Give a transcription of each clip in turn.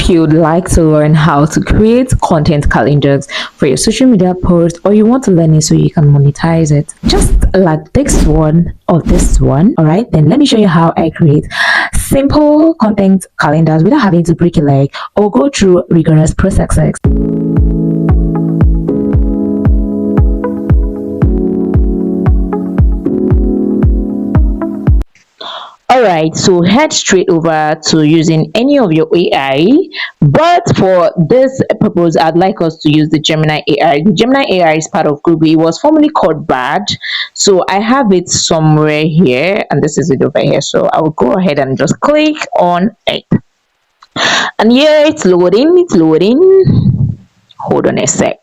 If you'd like to learn how to create content calendars for your social media posts, or you want to learn it so you can monetize it, just like this one or this one, all right, then let me show you how I create simple content calendars without having to break a leg or go through rigorous processes. Alright, so head straight over to using any of your AI, but for this purpose, I'd like us to use the Gemini AI. The Gemini AI is part of Google. It was formerly called Bard, so I have it somewhere here, and this is it over here. So I will go ahead and just click on it, and here it's loading. It's loading. Hold on a sec.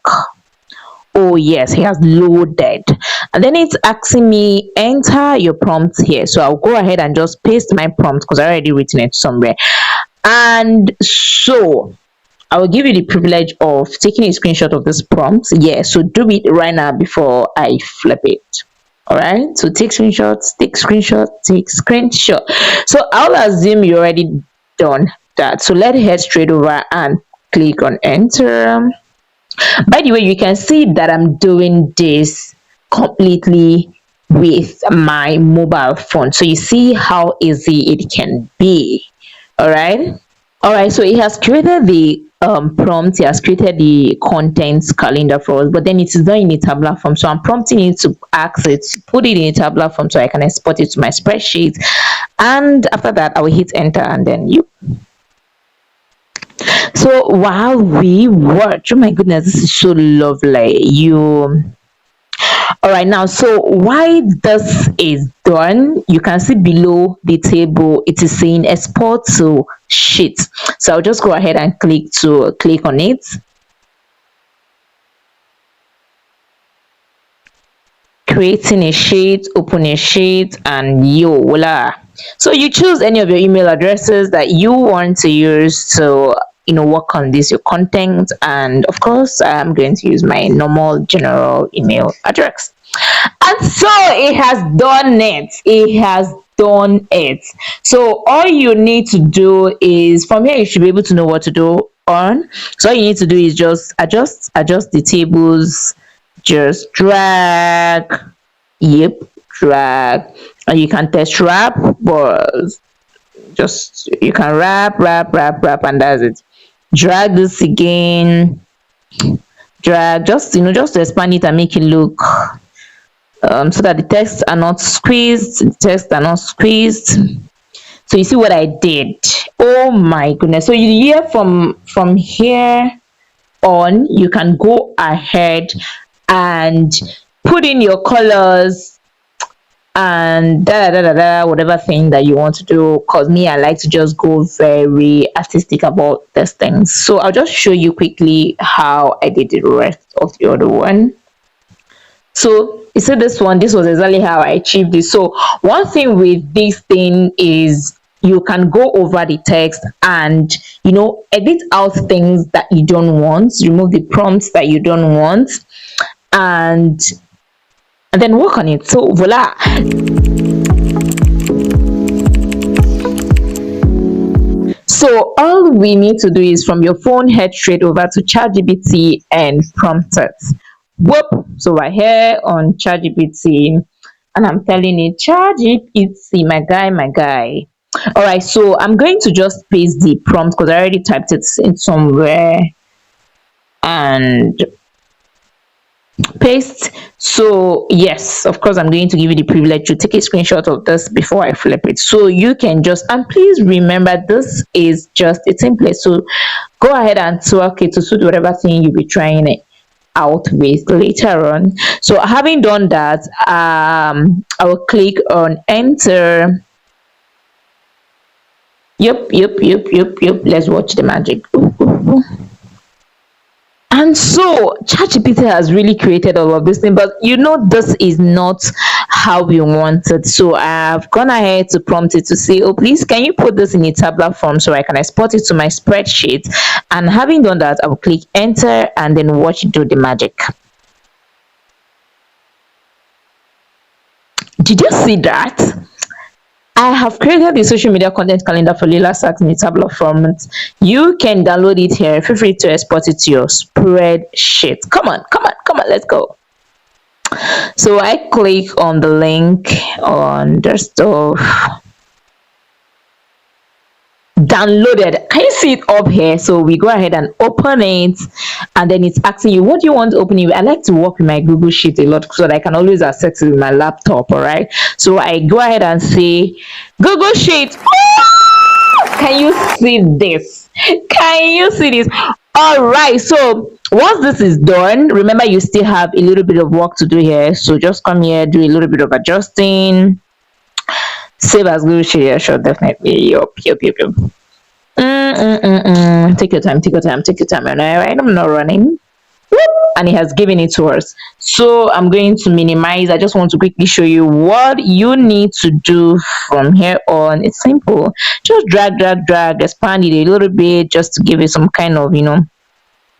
Oh yes, he has loaded, and then it's asking me enter your prompt here. So I'll go ahead and just paste my prompt because I already written it somewhere. And so I will give you the privilege of taking a screenshot of this prompt. Yeah, so do it right now before I flip it. All right, so take screenshots, take screenshot, take screenshot. So I'll assume you already done that, so let's head straight over and click on enter. By the way, you can see that I'm doing this completely with my mobile phone, so you see how easy it can be. All right, so it has created the prompt. It has created the content calendar for us, but then it is not in a tabular form, so I'm prompting it to ask it to put it in a tabular form so I can export it to my spreadsheet. And after that, I will hit enter, and then so while we watch, oh my goodness, this is so lovely. All right, now, so why this is done, you can see below the table, it is saying export to sheet. So I'll just go ahead and click on it. Creating a sheet, open a sheet, and voila. So you choose any of your email addresses that you want to use to work on this your content, and of course I'm going to use my normal general email address. And so it has done it. So all you need to do is, from here you should be able to know what to do on. So all you need to do is just adjust the tables, just drag, drag, and you can test wrap, but just you can wrap, and that's it. Drag this again, drag, just just to expand it and make it look so that the texts are not squeezed. So you see what I did. Oh my goodness. So you hear from here on, you can go ahead and put in your colors and whatever thing that you want to do, because me, I like to just go very artistic about these things. So I'll just show you quickly how I did the rest of the other one. So you see this was exactly how I achieved this. So one thing with this thing is you can go over the text and edit out things that you don't want, remove the prompts that you don't want, and then work on it. So voila. So all we need to do is from your phone head straight over to ChatGPT and prompt it. Whoop. So we're here on ChatGPT, and I'm telling it, ChatGPT, my guy. All right, so I'm going to just paste the prompt because I already typed it in somewhere, and paste. So yes, of course, I'm going to give you the privilege to take a screenshot of this before I flip it, so you can just, and please remember, this is just a template, so go ahead and tweak it to suit whatever thing you'll be trying it out with later on. So having done that, I will click on enter. Yep, let's watch the magic. And so ChatGPT has really created all of this thing, but this is not how we want it. So I've gone ahead to prompt it to say, oh, please, can you put this in a tabular form so I can export it to my spreadsheet? And having done that, I will click enter and then watch it do the magic. Did you see that? I have created the social media content calendar for Lila Sat in a tabular format. You can download it here. Feel free to export it to your spreadsheet. Come on, come on, come on, let's go. So I click on the link on desktop, downloaded. Can you see it up here? So we go ahead and open it, and then it's asking you, what do you want to open it with? I like to work with my Google Sheet a lot so that I can always access it with my laptop. All right, so I go ahead and say Google Sheet. Can you see this? Can you see this? All right, so once this is done, remember you still have a little bit of work to do here. So just come here, do a little bit of adjusting, save as Google Sheet. Yeah, sure, definitely. Yup, yup, yup, yup. Take your time, take your time, take your time. And I'm not running. Whoop, and it has given it to us. So I'm going to minimize. I just want to quickly show you what you need to do from here on. It's simple. Just drag, drag, drag, expand it a little bit just to give it some kind of,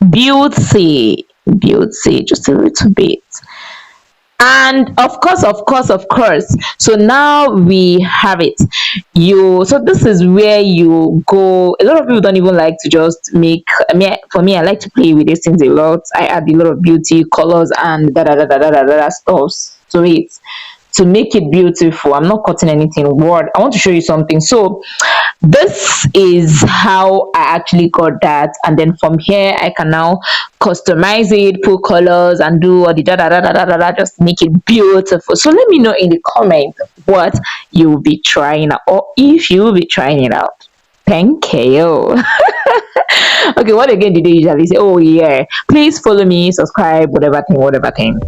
beauty. Beauty, just a little bit. And of course, so now we have it. So this is where you go. A lot of people don't even like to just make, I mean, for me, I like to play with these things a lot. I add a lot of beauty colors and da da da da da da da stuff to it to make it beautiful. I'm not cutting anything. What I want to show you something. So this is how I actually got that, and then from here I can now customize it, put colors and do all the da da da da da da da, just make it beautiful. So let me know in the comment what you will be trying out, or if you will be trying it out. Thank you. Okay, what again did they usually say? Oh yeah, please follow me, subscribe, whatever thing, whatever thing.